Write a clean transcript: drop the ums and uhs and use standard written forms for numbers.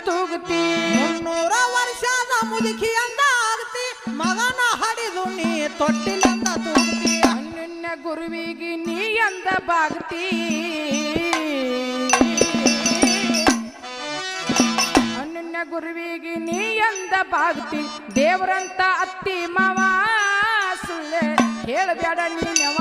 ತೂಗುತ್ತಿ 300 ವರ್ಷದ ಮುದುಕಿ ಅಂದ ಆಗ್ತಿ ಮಗನ ಹಡಿದು ನೀ ತೊಟ್ಟಿಲಂದ ತೂಗ್ತಿ ನಿನ್ನ ಗುರುವಿಗೆ ನೀ ಅಂದ ಬಾಗ್ತಿ ನಿನ್ನ ಗುರುವಿಗೆ ನೀ ಅಂದ ಬಾಗ್ತಿ ದೇವರಂತ ಅತ್ತಿ ಮಾವ ಸುಳ್ಳೆ ಹೇಳಬೇಡ ನೀನವ